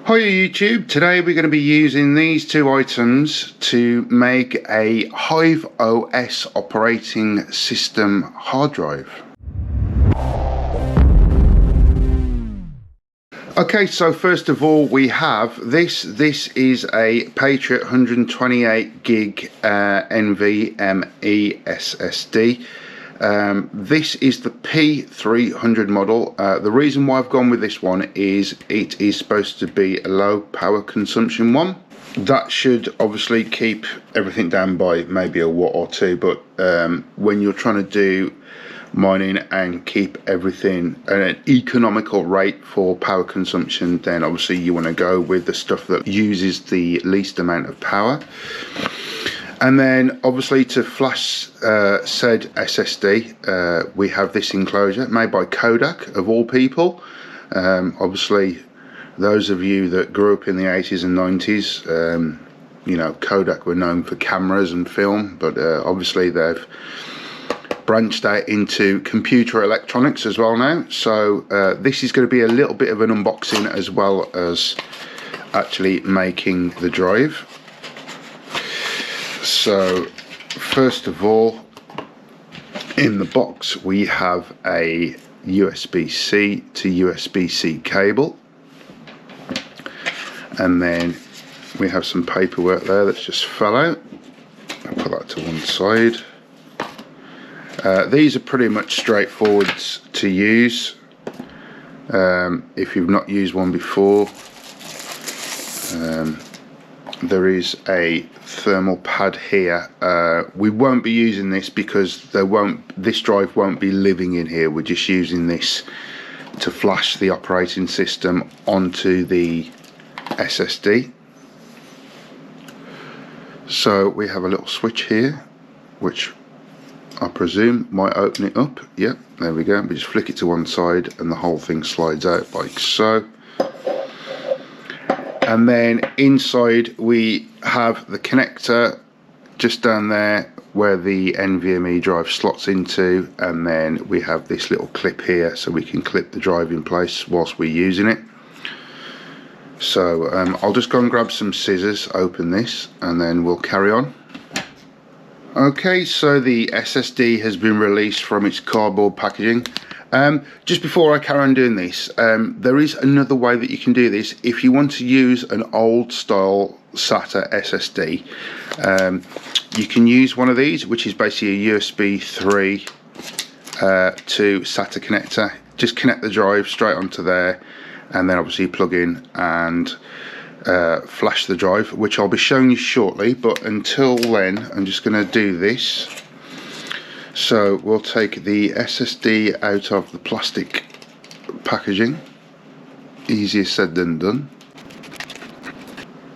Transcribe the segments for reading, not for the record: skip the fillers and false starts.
Hiya YouTube, today we're going to be using these two items to make a HiveOS operating system hard drive. Okay, so first of all we have this is a Patriot 128 gig NVMe SSD. This is the P300 model. The reason why I've gone with this one is it is supposed to be a low power consumption one. That should obviously keep everything down by maybe a watt or two, but when you're trying to do mining and keep everything at an economical rate for power consumption, then obviously you want to go with the stuff that uses the least amount of power. And then obviously to flash said SSD, we have this enclosure made by Kodak of all people. Obviously those of you that grew up in the 80s and 90s, you know, Kodak were known for cameras and film, but obviously they've branched out into computer electronics as well now. So this is going to be a little bit of an unboxing as well as actually making the drive. So first of all, in the box we have a USB-C to USB-C cable, and then we have some paperwork there that's just fell out. I'll put that to one side. These are pretty much straightforward to use if you've not used one before. There is a thermal pad here. We won't be using this because this drive won't be living in here. We're just using this to flash the operating system onto the SSD. So we have a little switch here, which I presume might open it up. Yep, there we go. We just flick it to one side and the whole thing slides out like so. And then inside we have the connector just down there where the NVMe drive slots into, and then we have this little clip here so we can clip the drive in place whilst we're using it. So I'll just go and grab some scissors, open this, and then we'll carry on. Okay, so the SSD has been released from its cardboard packaging. Just before I carry on doing this, there is another way that you can do this. If you want to use an old style SATA SSD, you can use one of these, which is basically a USB 3 to SATA connector. Just connect the drive straight onto there, and then obviously plug in and flash the drive, which I'll be showing you shortly. But until then, I'm just going to do this. So we'll take the SSD out of the plastic packaging. Easier said than done.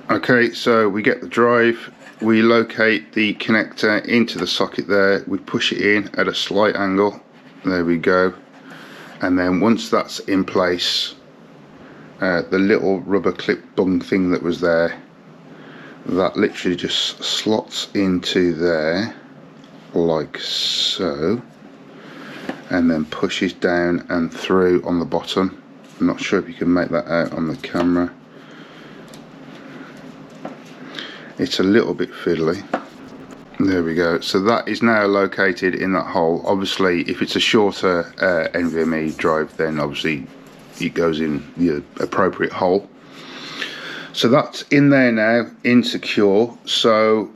Okay, so we get the drive, we locate the connector into the socket there, we push it in at a slight angle, there we go, and then once that's in place, the little rubber clip bung thing that was there, that literally just slots into there like so, and then pushes down and through on the bottom. I'm not sure if you can make that out on the camera. It's a little bit fiddly. There we go. So that is now located in that hole. Obviously if it's a shorter NVMe drive, then obviously it goes in the appropriate hole. So that's in there now, insecure. So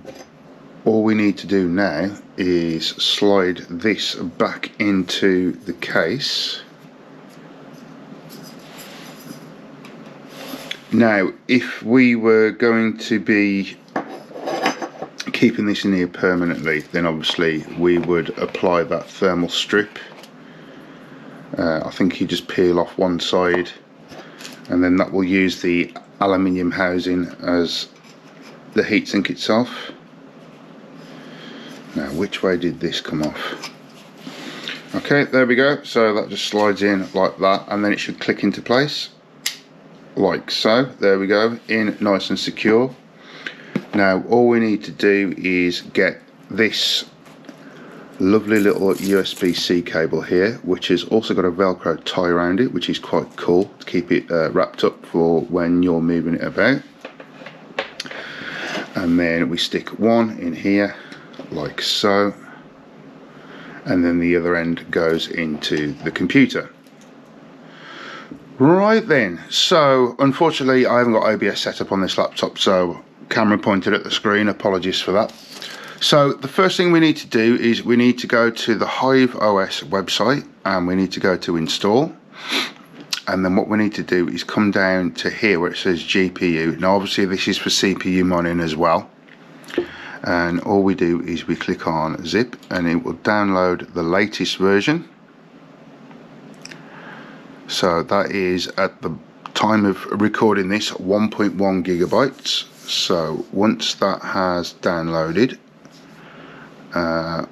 all we need to do now is slide this back into the case. Now, if we were going to be keeping this in here permanently, then obviously we would apply that thermal strip. I think you just peel off one side, and then that will use the aluminium housing as the heatsink itself. Now, which way did this come off? Okay, there we go. So that just slides in like that, and then it should click into place like so. There we go, in nice and secure. Now all we need to do is get this Lovely little USB-C cable here, which has also got a Velcro tie around it, which is quite cool to keep it wrapped up for when you're moving it about. And then we stick one in here like so, and then the other end goes into the computer. Right then, so unfortunately I haven't got OBS set up on this laptop, so camera pointed at the screen, apologies for that. So the first thing we need to do is we need to go to the HiveOS website and we need to go to install. And then what we need to do is come down to here where it says GPU. Now obviously this is for CPU mining as well. And all we do is we click on zip and it will download the latest version. So that is, at the time of recording this, 1.1 gigabytes. So once that has downloaded,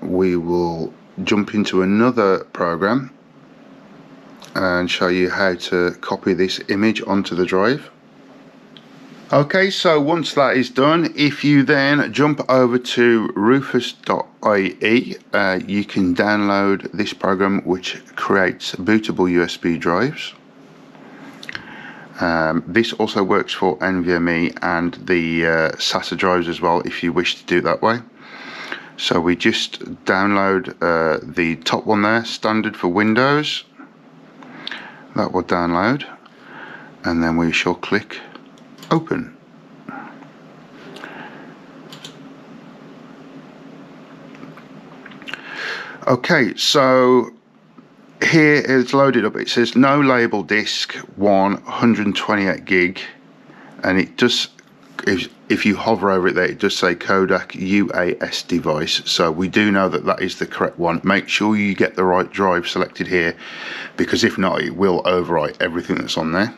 we will jump into another program and show you how to copy this image onto the drive. Okay, so once that is done, if you then jump over to rufus.ie, you can download this program which creates bootable USB drives. This also works for NVMe and the SATA drives as well, if you wish to do it that way. So we just download the top one there, standard for Windows. That will download, and then we shall click open. Okay, so here it's loaded up. It says no label disk 128 gig, and it does, if you hover over it there, it does say Kodak UAS device, so we do know that that is the correct one. Make sure you get the right drive selected here, because if not it will overwrite everything that's on there.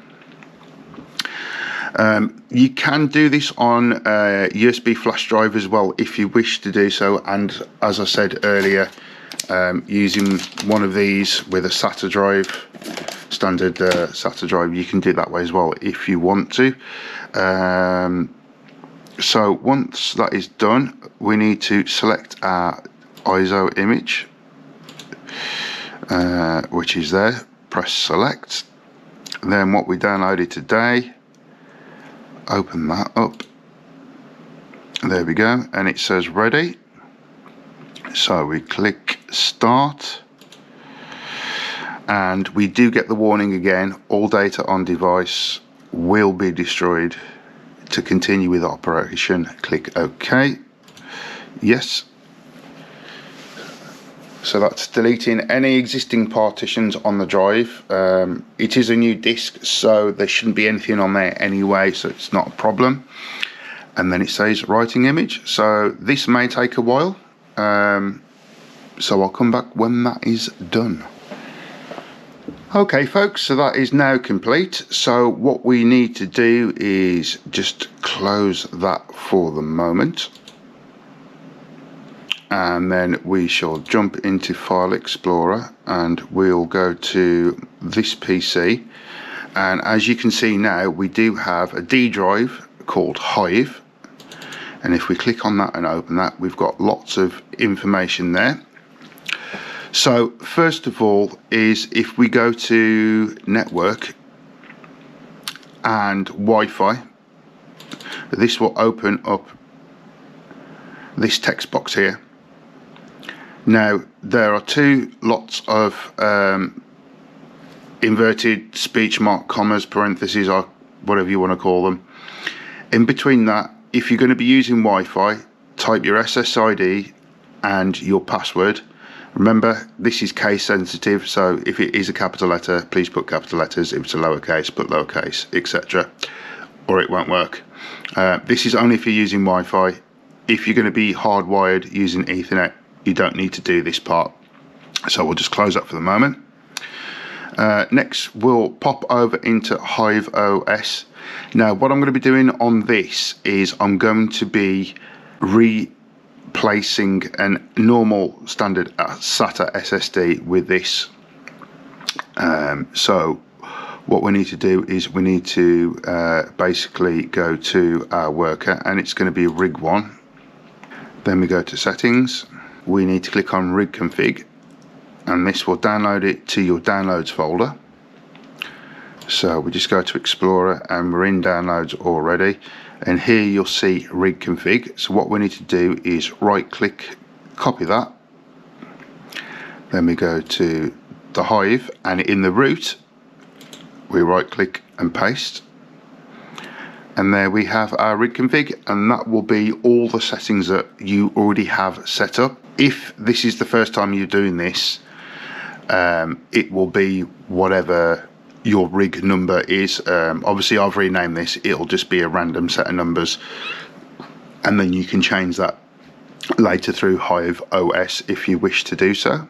You can do this on a USB flash drive as well if you wish to do so, and as I said earlier, using one of these with a SATA drive, standard SATA drive, you can do it that way as well if you want to. So once that is done, we need to select our ISO image, which is there. Press select. Then what we downloaded today, open that up. There we go, and it says ready. So we click start, and we do get the warning again, all data on device will be destroyed. To continue with operation, click OK. Yes. So that's deleting any existing partitions on the drive. It is a new disk, so there shouldn't be anything on there anyway, so it's not a problem. And then it says writing image, so this may take a while, so I'll come back when that is done. Okay folks, so that is now complete. So what we need to do is just close that for the moment, and then we shall jump into File Explorer and we'll go to this PC, and as you can see now we do have a D drive called Hive, and if we click on that and open that, we've got lots of information there. So first of all is if we go to network and Wi-Fi, this will open up this text box here. Now there are two lots of inverted speech mark commas, parentheses, or whatever you want to call them. In between that, if you're going to be using Wi-Fi, type your SSID and your password. Remember, this is case sensitive, so if it is a capital letter, please put capital letters. If it's a lowercase, put lowercase, etc., or it won't work. This is only if you're using Wi-Fi. If you're going to be hardwired using Ethernet, you don't need to do this part. So we'll just close that for the moment. Next, we'll pop over into HiveOS. Now, what I'm going to be doing on this is I'm going to be replacing a normal standard SATA SSD with this. So what we need to do is we need to basically go to our worker, and it's going to be rig 1. Then we go to settings, we need to click on rig config, and this will download it to your downloads folder. So we just go to Explorer and we're in downloads already, and here you'll see rig config. So what we need to do is right click, copy that, then we go to the Hive, and in the root we right click and paste, and there we have our rig config, and that will be all the settings that you already have set up. If this is the first time you're doing this, it will be whatever your rig number is. Obviously I've renamed this, it'll just be a random set of numbers, and then you can change that later through HiveOS if you wish to do so.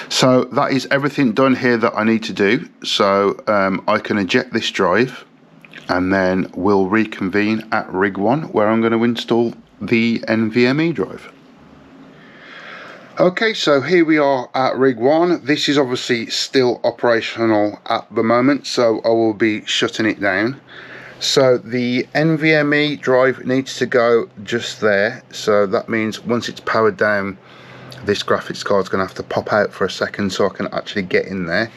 So that is everything done here that I need to do. So I can eject this drive, and then we'll reconvene at rig 1 where I'm going to install the NVMe drive. Okay, so here we are at rig 1. This is obviously still operational at the moment, so I will be shutting it down. So the NVMe drive needs to go just there, so that means once it's powered down, this graphics card's going to have to pop out for a second so I can actually get in there.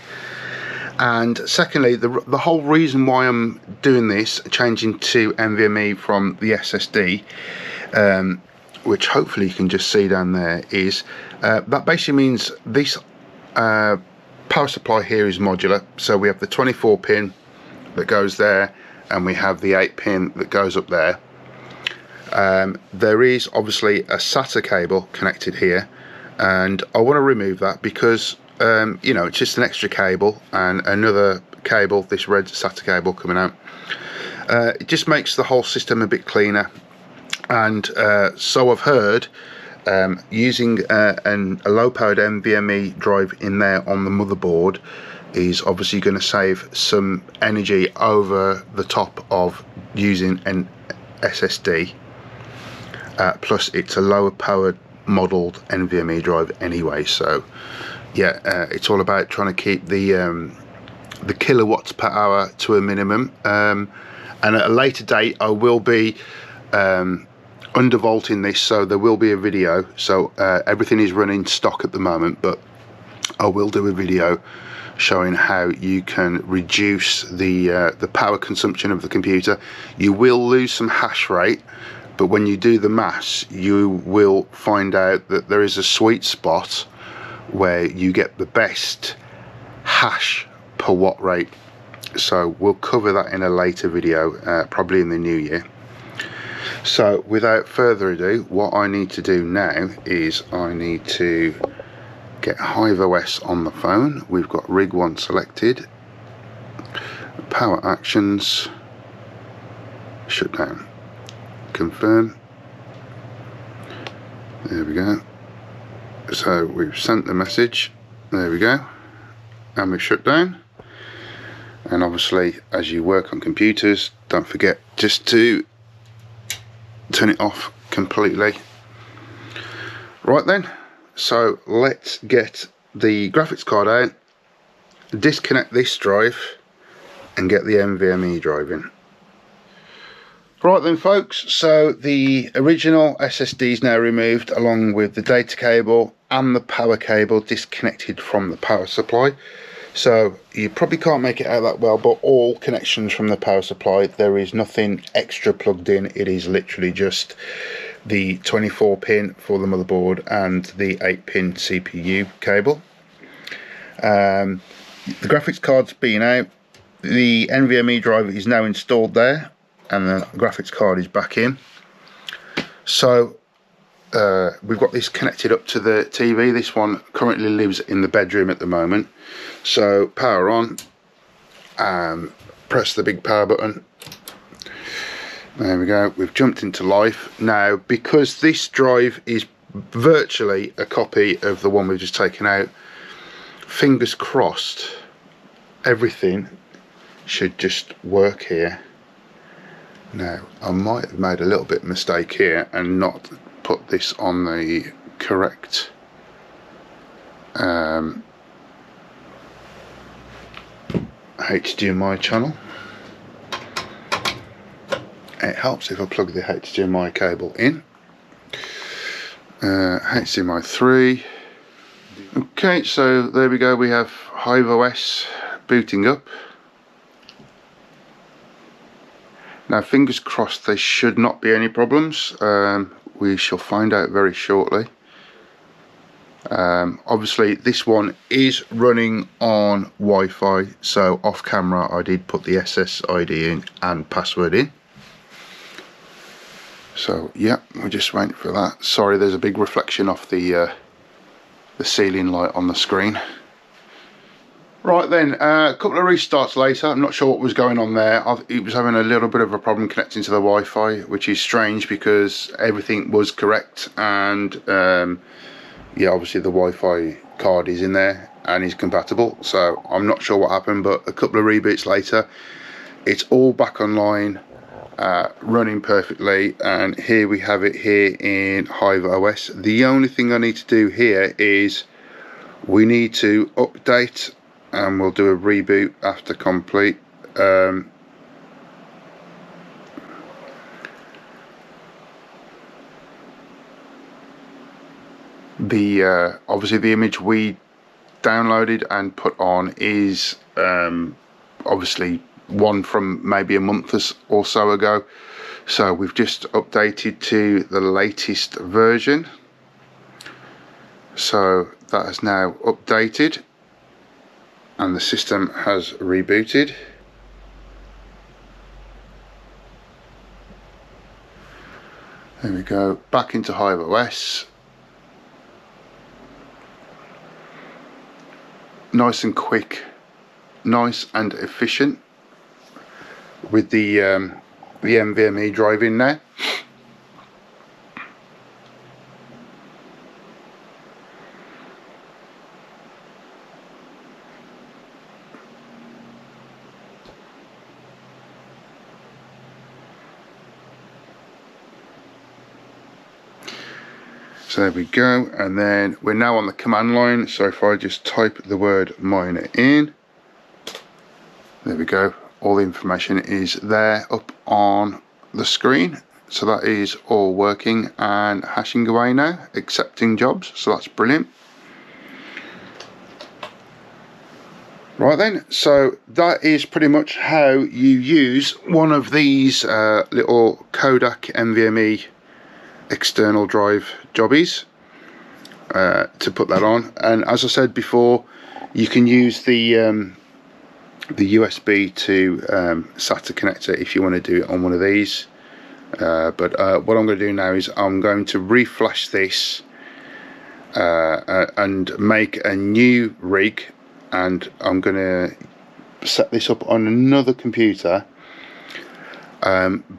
And secondly, the whole reason why I'm doing this, changing to NVMe from the SSD, which hopefully you can just see down there, is that basically means this power supply here is modular. So we have the 24 pin that goes there, and we have the 8 pin that goes up there. There is obviously a SATA cable connected here, and I want to remove that because you know, it's just an extra cable and another cable, this red SATA cable coming out. It just makes the whole system a bit cleaner. And so I've heard using a low powered NVMe drive in there on the motherboard is obviously going to save some energy over the top of using an SSD. Plus it's a lower powered modeled NVMe drive anyway, so yeah, it's all about trying to keep the kilowatts per hour to a minimum. And at a later date I will be undervolting this, so there will be a video. So everything is running stock at the moment, but I will do a video showing how you can reduce the power consumption of the computer. You will lose some hash rate, but when you do the maths you will find out that there is a sweet spot where you get the best hash per watt rate. So we'll cover that in a later video, probably in the new year. So without further ado, what I need to do now is I need to get HiveOS on the phone. We've got rig 1 selected, power actions, shut down, confirm. There we go. So we've sent the message, there we go, and we've shut down. And obviously as you work on computers, don't forget just to turn it off completely. Right then, so let's get the graphics card out, disconnect this drive and get the NVMe drive in. Right then folks, so the original SSD is now removed along with the data cable and the power cable disconnected from the power supply. So you probably can't make it out that well, but all connections from the power supply, there is nothing extra plugged in. It is literally just the 24 pin for the motherboard and the 8 pin CPU cable. The graphics card's been out, the NVMe driver is now installed there, and the graphics card is back in. So we've got this connected up to the TV. This one currently lives in the bedroom at the moment. So power on, press the big power button. There we go, we've jumped into life. Now because this drive is virtually a copy of the one we've just taken out, fingers crossed everything should just work here. Now I might have made a little bit of mistake here and not put this on the correct HDMI channel. It helps if I plug the HDMI cable in. HDMI 3. Okay, so there we go, we have HiveOS booting up. Now fingers crossed there should not be any problems. We shall find out very shortly. Obviously this one is running on Wi-Fi, so off camera I did put the SSID in and password in. So yeah, we're just waiting for that. Sorry, there's a big reflection off the ceiling light on the screen. Right then, a couple of restarts later. I'm not sure what was going on there. It was having a little bit of a problem connecting to the Wi-Fi, which is strange because everything was correct, and yeah, obviously the Wi-Fi card is in there and is compatible, so I'm not sure what happened, but a couple of reboots later it's all back online, running perfectly, and here we have it here in HiveOS. The only thing I need to do here is we need to update, and we'll do a reboot after complete. Obviously the image we downloaded and put on is obviously one from maybe a month or so ago, so we've just updated to the latest version. So that has now updated and the system has rebooted. There we go, back into HiveOS. Nice and quick, nice and efficient with the NVMe drive in there. So there we go, and then we're now on the command line. So if I just type the word miner in, there we go, all the information is there up on the screen. So that is all working and hashing away now, accepting jobs, so that's brilliant. Right then, so that is pretty much how you use one of these little Kodak NVMe external drive jobbies to put that on. And as I said before, you can use the USB to SATA connector if you want to do it on one of these, but what I'm going to do now is I'm going to reflash this and make a new rig, and I'm going to set this up on another computer,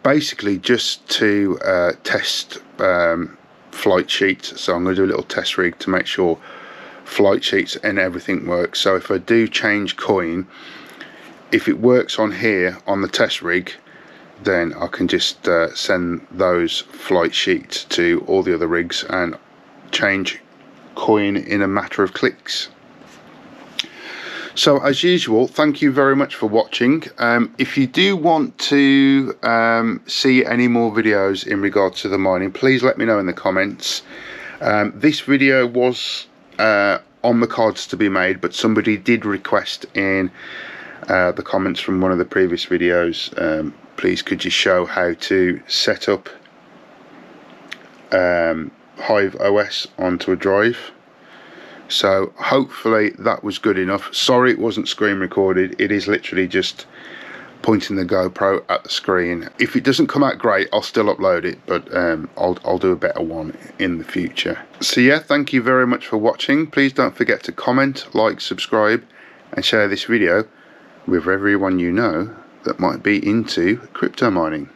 basically just to test flight sheets. So I'm going to do a little test rig to make sure flight sheets and everything works. So if I do change coin, if it works on here on the test rig, then I can just send those flight sheets to all the other rigs and change coin in a matter of clicks. So as usual, thank you very much for watching. If you do want to see any more videos in regards to the mining, please let me know in the comments. This video was on the cards to be made, but somebody did request in the comments from one of the previous videos, please could you show how to set up HiveOS onto a drive. So hopefully that was good enough. Sorry it wasn't screen recorded, it is literally just pointing the GoPro at the screen. If it doesn't come out great, I'll still upload it, but I'll do a better one in the future. So yeah, thank you very much for watching. Please don't forget to comment, like, subscribe and share this video with everyone you know that might be into crypto mining.